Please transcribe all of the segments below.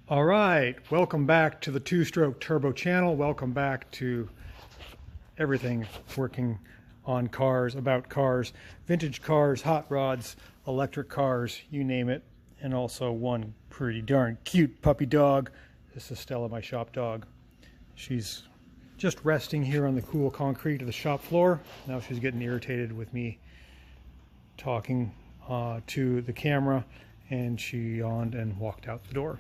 All right, welcome back to the Two-Stroke Turbo channel. Welcome back to everything working on cars, about cars, vintage cars, hot rods, electric cars, you name it. And also one pretty darn cute puppy dog. This is Stella, my shop dog. She's just resting here on the cool concrete of the shop floor. Now she's getting irritated with me talking to the camera, and she yawned and walked out the door.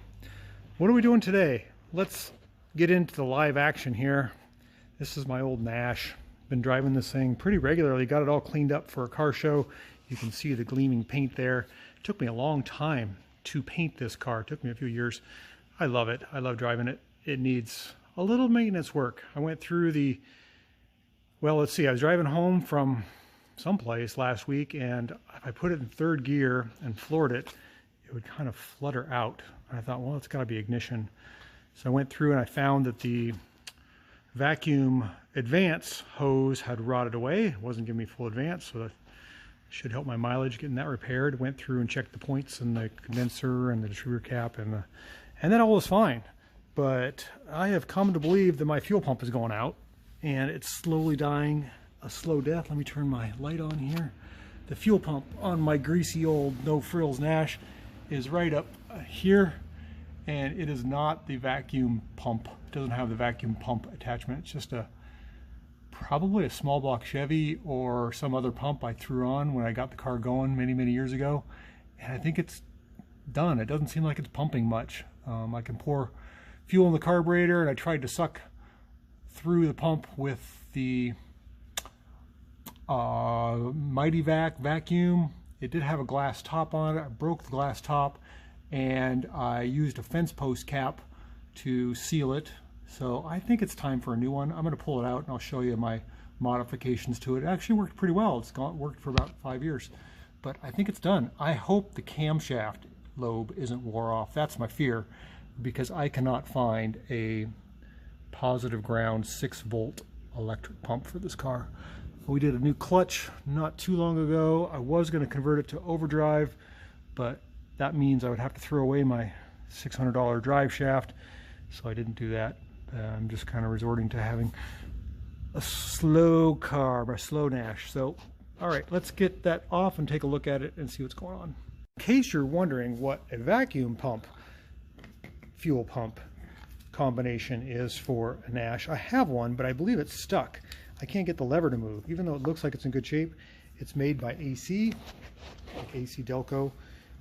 What are we doing today? Let's get into the live action here. This is my old Nash. Been driving this thing pretty regularly. Got it all cleaned up for a car show. You can see the gleaming paint there. It took me a long time to paint this car. It took me a few years. I love it. I love driving it. It needs a little maintenance work. I went through the, well, let's see. I was driving home from someplace last week, and if I put it in third gear and floored it, it would kind of flutter out. And I thought, well, it's got to be ignition. So I went through and I found that the vacuum advance hose had rotted away. It wasn't giving me full advance, so that should help my mileage getting that repaired. Went through and checked the points in the condenser and the distributor cap, and then all was fine. But I have come to believe that my fuel pump is going out, and it's slowly dying a slow death. Let me turn my light on here. The fuel pump on my greasy old no frills Nash is right up here, and it is not the vacuum pump. It doesn't have the vacuum pump attachment. It's just probably a small block Chevy or some other pump I threw on when I got the car going many years ago, and I think it's done. It doesn't seem like it's pumping much. I can pour fuel in the carburetor, and I tried to suck through the pump with the Mighty Vac vacuum. It did have a glass top on it. I broke the glass top, and I used a fence post cap to seal it. So I think it's time for a new one. I'm going to pull it out and I'll show you my modifications to it. It actually worked pretty well. It's worked for about 5 years, but I think it's done. I hope the camshaft lobe isn't wore off. That's my fear, because I cannot find a positive ground 6-volt electric pump for this car. We did a new clutch not too long ago. I was going to convert it to overdrive, but that means I would have to throw away my $600 drive shaft, so I didn't do that. I'm just kind of resorting to having a slow car, a slow Nash. So, all right, let's get that off and take a look at it and see what's going on. In case you're wondering what a vacuum pump, fuel pump combination is for a Nash, I have one, but I believe it's stuck. I can't get the lever to move. Even though it looks like it's in good shape, it's made by AC, like AC Delco,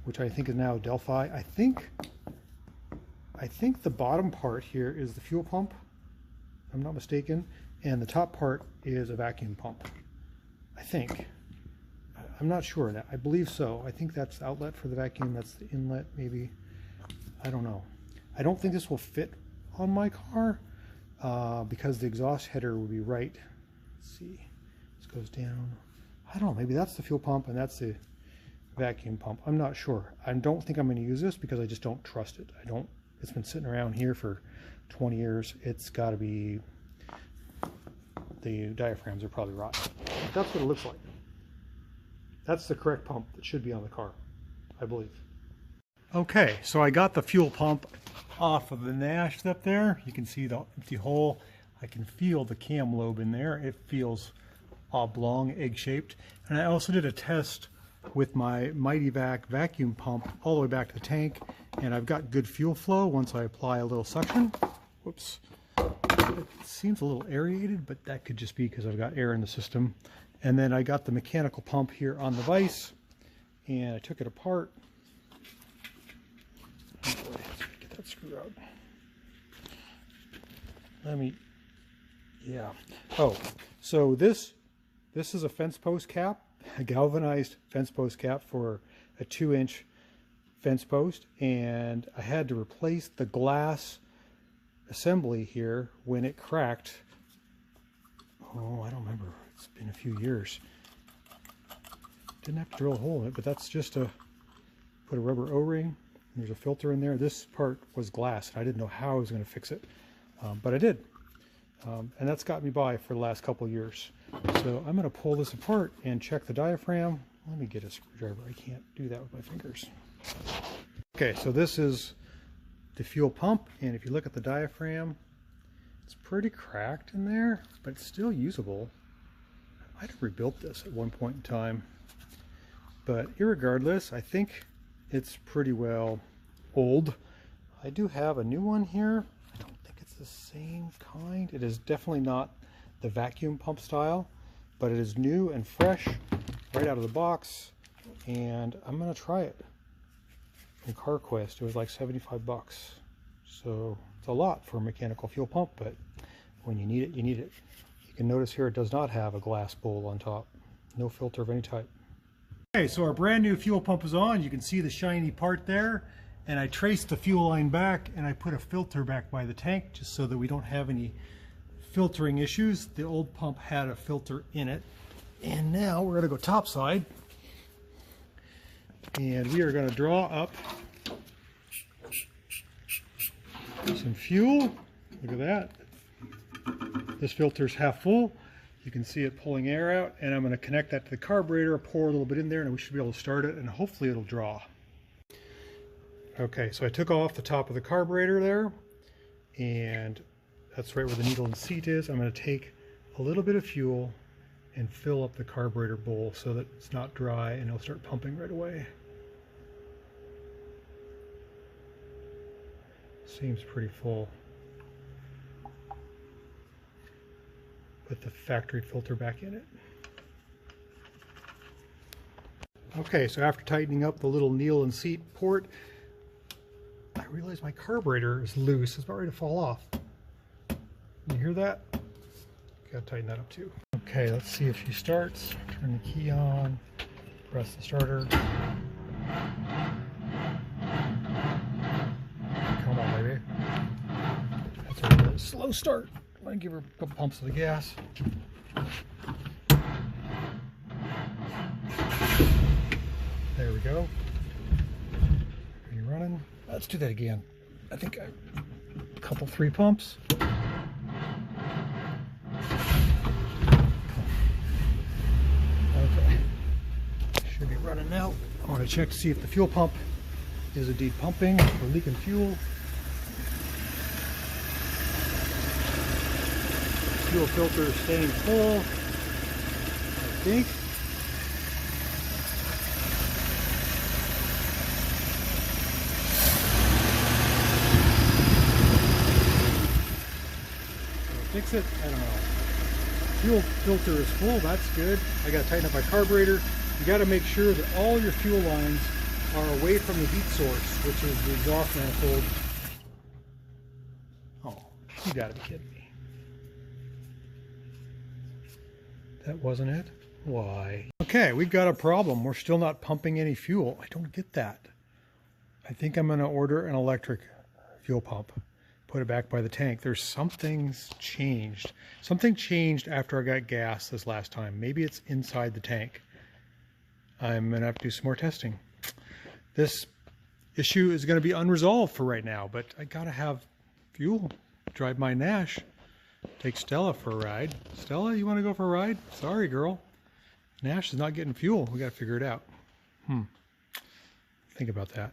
which I think is now Delphi. I think the bottom part here is the fuel pump, if I'm not mistaken, and the top part is a vacuum pump. I think. I'm not sure. I believe so. I think that's the outlet for the vacuum. That's the inlet, maybe. I don't know. I don't think this will fit on my car because the exhaust header would be right. Let's see, this goes down. I don't know, maybe that's the fuel pump and that's the vacuum pump. I'm not sure. I don't think I'm going to use this because I just don't trust it. It's been sitting around here for 20 years. It's got to be, the diaphragms are probably rotten. That's what it looks like. That's the correct pump that should be on the car, I believe. Okay, so I got the fuel pump off of the Nash up there. You can see the empty hole. I can feel the cam lobe in there. It feels oblong, egg-shaped. And I also did a test with my Mighty Vac vacuum pump all the way back to the tank, and I've got good fuel flow once I apply a little suction. Whoops. It seems a little aerated, but that could just be because I've got air in the system. And then I got the mechanical pump here on the vise, and I took it apart. Oh boy, get that screw out. Yeah. Oh, so this is a fence post cap, a galvanized fence post cap for a 2-inch fence post, and I had to replace the glass assembly here when it cracked. Oh, I don't remember. It's been a few years. Didn't have to drill a hole in it, but that's just to put a rubber O-ring. There's a filter in there. This part was glass, and I didn't know how I was going to fix it, but I did. And that's got me by for the last couple of years. So I'm going to pull this apart and check the diaphragm. Let me get a screwdriver. I can't do that with my fingers. Okay, so this is the fuel pump, and if you look at the diaphragm, it's pretty cracked in there, but it's still usable. I might have rebuilt this at one point in time, but irregardless, I think it's pretty well old. I do have a new one here. I don't think it's the same kind. It is definitely not the vacuum pump style, but it is new and fresh right out of the box, and I'm gonna try it. From CarQuest, it was like 75 bucks. So it's a lot for a mechanical fuel pump, but when you need it, you need it. You can notice here it does not have a glass bowl on top. No filter of any type. Okay, so our brand new fuel pump is on. You can see the shiny part there. And I traced the fuel line back, and I put a filter back by the tank just so that we don't have any filtering issues. The old pump had a filter in it. And now we're going to go topside. And we are going to draw up some fuel. Look at that. This filter's half full. You can see it pulling air out. And I'm going to connect that to the carburetor, pour a little bit in there, and we should be able to start it, and hopefully it'll draw. Okay, so I took off the top of the carburetor there, and that's right where the needle and seat is. I'm going to take a little bit of fuel and fill up the carburetor bowl so that it's not dry, and it'll start pumping right away. Seems pretty full. Put the factory filter back in it. Okay, so after tightening up the little needle and seat port, I realized my carburetor is loose. It's about ready to fall off. You hear that? Gotta tighten that up too. Okay, let's see if she starts. Turn the key on, press the starter. Come on, baby. That's a really slow start. I'm gonna give her a couple pumps of the gas. There we go. Are you running? Let's do that again. I think a couple, 3 pumps. Okay. Should be running now. I want to check to see if the fuel pump is indeed pumping or leaking fuel. Fuel filter is staying full, I think. Fix it? I don't know. Fuel filter is full, that's good. I gotta tighten up my carburetor. You gotta make sure that all your fuel lines are away from the heat source, which is the exhaust manifold. Oh, you gotta be kidding me. That wasn't it? Why? Okay, we've got a problem. We're still not pumping any fuel. I don't get that. I think I'm gonna order an electric fuel pump. Put it back by the tank. There's something's changed. Something changed after I got gas this last time. Maybe it's inside the tank. I'm gonna have to do some more testing. This issue is gonna be unresolved for right now, but I gotta have fuel. Drive my Nash. Take Stella for a ride. Stella, you wanna go for a ride? Sorry, girl. Nash is not getting fuel. We gotta figure it out. Think about that.